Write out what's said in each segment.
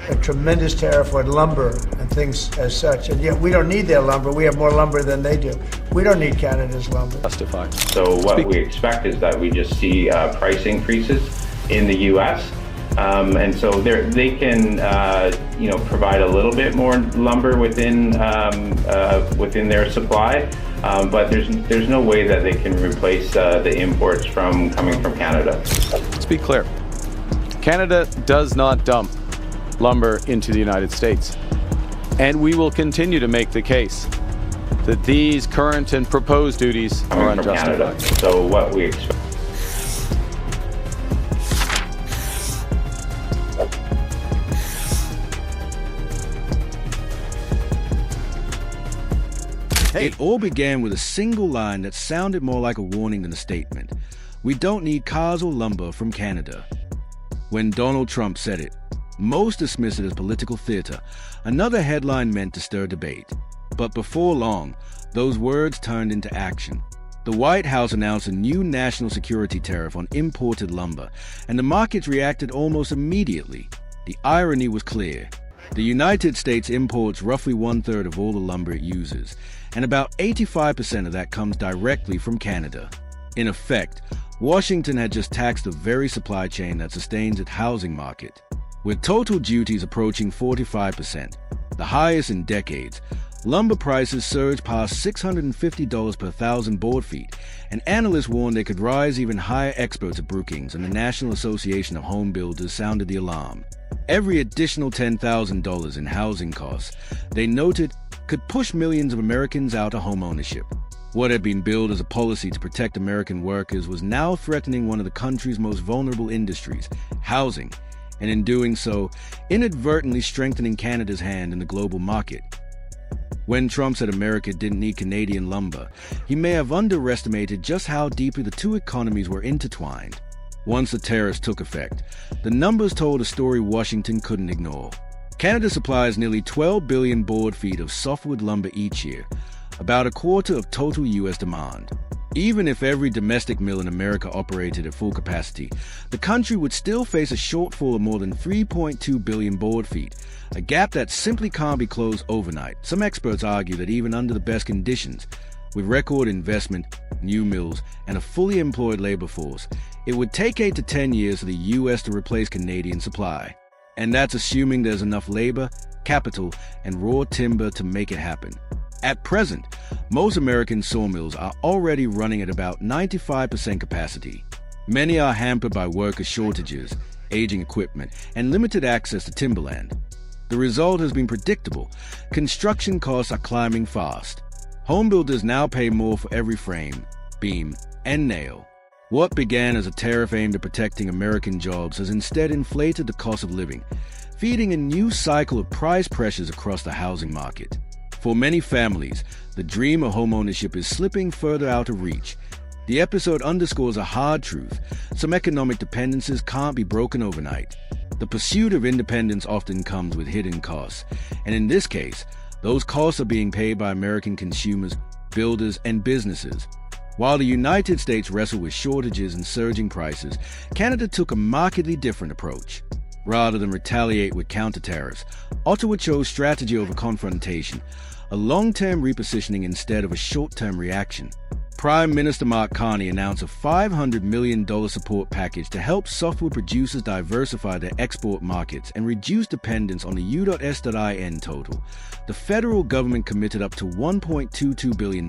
a tremendous tariff on lumber and things as such. And yet we don't need their lumber. We have more lumber than they do. We don't need Canada's lumber. Justified. So what we expect is that we just see price increases in the U.S. And so they can, provide a little bit more lumber within their supply, but there's no way that they can replace the imports coming from Canada. Let's be clear. Canada does not dump lumber into the United States, and we will continue to make the case that these current and proposed duties are unjustified. So what we expect. It all began with a single line that sounded more like a warning than a statement. We don't need cars or lumber from Canada. When Donald Trump said it, most dismissed it as political theater, another headline meant to stir debate. But before long, those words turned into action. The White House announced a new national security tariff on imported lumber, and the markets reacted almost immediately. The irony was clear. The United States imports roughly 1/3 of all the lumber it uses, and about 85% of that comes directly from Canada. In effect, Washington had just taxed the very supply chain that sustains its housing market. With total duties approaching 45%, the highest in decades, lumber prices surged past $650 per thousand board feet, and analysts warned they could rise even higher. Experts at Brookings and the National Association of Home Builders sounded the alarm. Every additional $10,000 in housing costs, they noted, could push millions of Americans out of homeownership. What had been billed as a policy to protect American workers was now threatening one of the country's most vulnerable industries, housing, and in doing so, inadvertently strengthening Canada's hand in the global market. When Trump said America didn't need Canadian lumber, he may have underestimated just how deeply the two economies were intertwined. Once the tariffs took effect, the numbers told a story Washington couldn't ignore. Canada supplies nearly 12 billion board feet of softwood lumber each year, about a quarter of total U.S. demand. Even if every domestic mill in America operated at full capacity, the country would still face a shortfall of more than 3.2 billion board feet, a gap that simply can't be closed overnight. Some experts argue that even under the best conditions, with record investment, new mills, and a fully employed labor force, it would take 8 to 10 years for the U.S. to replace Canadian supply. And that's assuming there's enough labor, capital, and raw timber to make it happen. At present, most American sawmills are already running at about 95% capacity. Many are hampered by worker shortages, aging equipment, and limited access to timberland. The result has been predictable. Construction costs are climbing fast. Home builders now pay more for every frame, beam, and nail. What began as a tariff aimed at protecting American jobs has instead inflated the cost of living, feeding a new cycle of price pressures across the housing market. For many families, the dream of homeownership is slipping further out of reach. The episode underscores a hard truth. Some economic dependencies can't be broken overnight. The pursuit of independence often comes with hidden costs, and in this case, those costs are being paid by American consumers, builders, and businesses. While the United States wrestled with shortages and surging prices, Canada took a markedly different approach. Rather than retaliate with counter-tariffs, Ottawa chose strategy over confrontation, a long-term repositioning instead of a short-term reaction. Prime Minister Mark Carney announced a $500 million support package to help softwood producers diversify their export markets and reduce dependence on the U.S.IN total. The federal government committed up to $1.22 billion,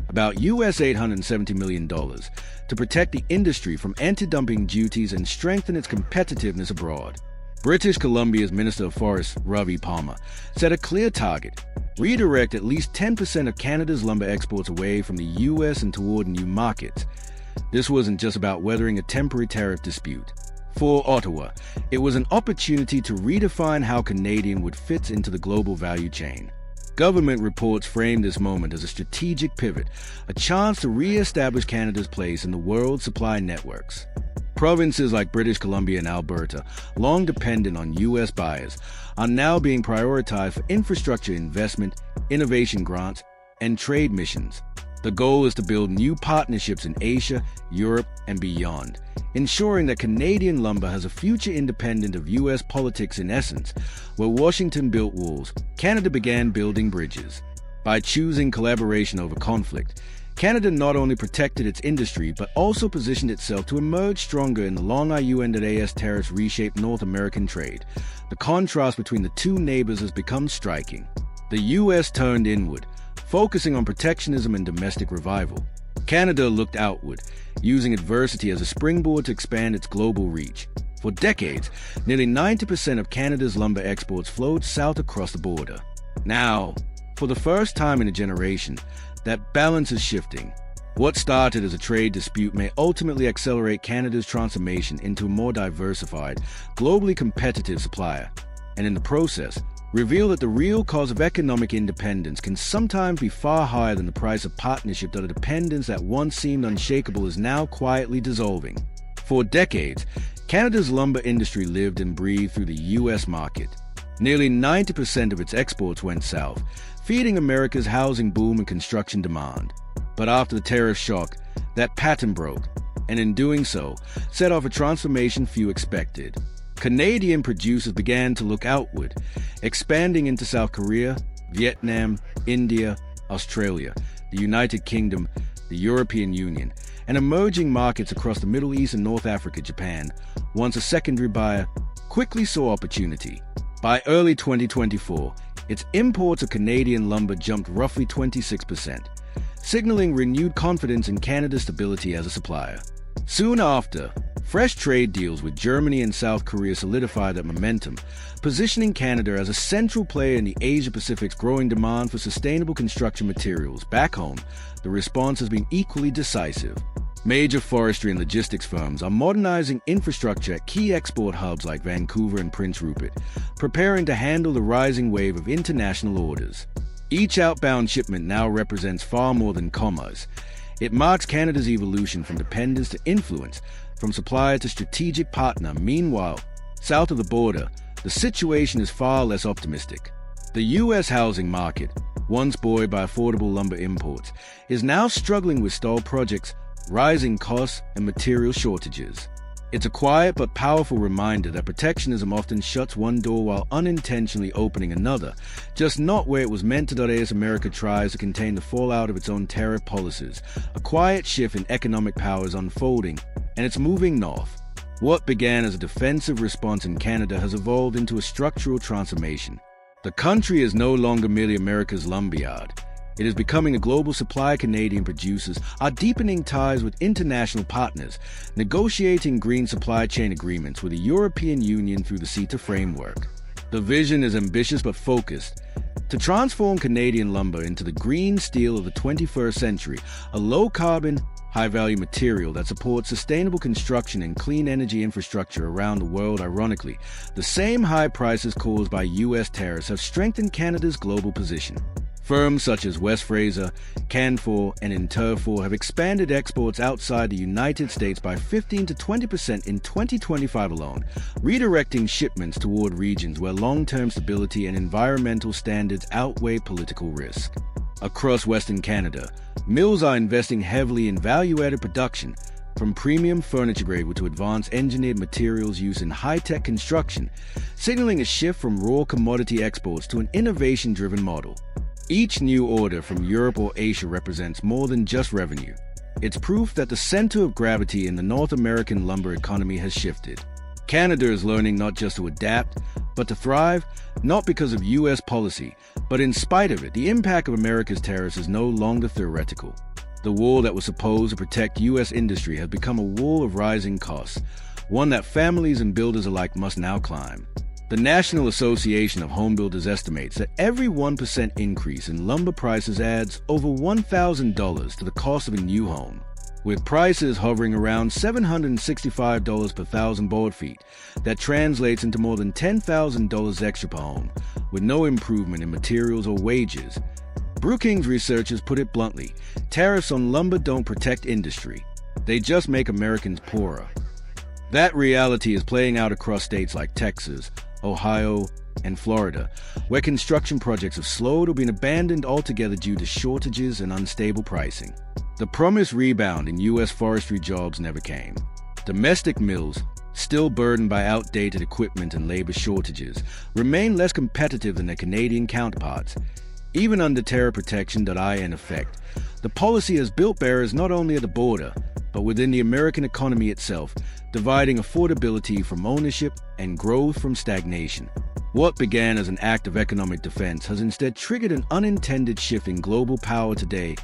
about US $870 million, to protect the industry from anti-dumping duties and strengthen its competitiveness abroad. British Columbia's Minister of Forests, Ravi Palmer, set a clear target: redirect at least 10% of Canada's lumber exports away from the U.S. and toward new markets. This wasn't just about weathering a temporary tariff dispute. For Ottawa, it was an opportunity to redefine how Canadian wood fits into the global value chain. Government reports framed this moment as a strategic pivot, a chance to re-establish Canada's place in the world's supply networks. Provinces like British Columbia and Alberta, long dependent on U.S. buyers, are now being prioritized for infrastructure investment, innovation grants, and trade missions. The goal is to build new partnerships in Asia, Europe, and beyond, ensuring that Canadian lumber has a future independent of U.S. politics. In essence, where Washington built walls, Canada began building bridges. By choosing collaboration over conflict, Canada not only protected its industry, but also positioned itself to emerge stronger in the long IUNDAS tariffs reshaped North American trade. The contrast between the two neighbors has become striking. The U.S. turned inward, focusing on protectionism and domestic revival. Canada looked outward, using adversity as a springboard to expand its global reach. For decades, nearly 90% of Canada's lumber exports flowed south across the border. Now, for the first time in a generation, that balance is shifting. What started as a trade dispute may ultimately accelerate Canada's transformation into a more diversified, globally competitive supplier, and in the process, reveal that the real cause of economic independence can sometimes be far higher than the price of partnership, that a dependence that once seemed unshakable is now quietly dissolving. For decades, Canada's lumber industry lived and breathed through the U.S. market. Nearly 90% of its exports went south, feeding America's housing boom and construction demand. But after the tariff shock, that pattern broke, and in doing so, set off a transformation few expected. Canadian producers began to look outward, expanding into South Korea, Vietnam, India, Australia, the United Kingdom, the European Union, and emerging markets across the Middle East and North Africa. Japan, once a secondary buyer, quickly saw opportunity. By early 2024, its imports of Canadian lumber jumped roughly 26%, signaling renewed confidence in Canada's stability as a supplier. Soon after, fresh trade deals with Germany and South Korea solidified that momentum, positioning Canada as a central player in the Asia-Pacific's growing demand for sustainable construction materials. Back home, the response has been equally decisive. Major forestry and logistics firms are modernizing infrastructure at key export hubs like Vancouver and Prince Rupert, preparing to handle the rising wave of international orders. Each outbound shipment now represents far more than commerce. It marks Canada's evolution from dependence to influence, from supplier to strategic partner. Meanwhile, south of the border, the situation is far less optimistic. The U.S. housing market, once buoyed by affordable lumber imports, is now struggling with stalled projects, rising costs, and material shortages. It's a quiet but powerful reminder that protectionism often shuts one door while unintentionally opening another, just not where it was meant to. As America tries to contain the fallout of its own tariff policies, a quiet shift in economic power is unfolding, and it's moving north. What began as a defensive response in Canada has evolved into a structural transformation. The country is no longer merely America's lumberyard. It is becoming a global supplier. Canadian producers are deepening ties with international partners, negotiating green supply chain agreements with the European Union through the CETA framework. The vision is ambitious but focused: to transform Canadian lumber into the green steel of the 21st century, a low-carbon, high-value material that supports sustainable construction and clean energy infrastructure around the world. Ironically, the same high prices caused by U.S. tariffs have strengthened Canada's global position. Firms such as West Fraser, Canfor, and Interfor have expanded exports outside the United States by 15 to 20% in 2025 alone, redirecting shipments toward regions where long-term stability and environmental standards outweigh political risk. Across Western Canada, mills are investing heavily in value-added production, from premium furniture grade to advanced engineered materials used in high-tech construction, signaling a shift from raw commodity exports to an innovation-driven model. Each new order from Europe or Asia represents more than just revenue. It's proof that the center of gravity in the North American lumber economy has shifted. Canada is learning not just to adapt, but to thrive, not because of U.S. policy, but in spite of it. The impact of America's tariffs is no longer theoretical. The wall that was supposed to protect U.S. industry has become a wall of rising costs, one that families and builders alike must now climb. The National Association of Home Builders estimates that every 1% increase in lumber prices adds over $1,000 to the cost of a new home. With prices hovering around $765 per thousand board feet, that translates into more than $10,000 extra per home, with no improvement in materials or wages. Brookings researchers put it bluntly: tariffs on lumber don't protect industry, they just make Americans poorer. That reality is playing out across states like Texas, Ohio, and Florida, where construction projects have slowed or been abandoned altogether due to shortages and unstable pricing. The promised rebound in U.S. forestry jobs never came. Domestic mills, still burdened by outdated equipment and labor shortages, remain less competitive than their Canadian counterparts. Even under tariff protection that are in effect, the policy has built barriers not only at the border, but within the American economy itself, dividing affordability from ownership and growth from stagnation. What began as an act of economic defense has instead triggered an unintended shift in global power today.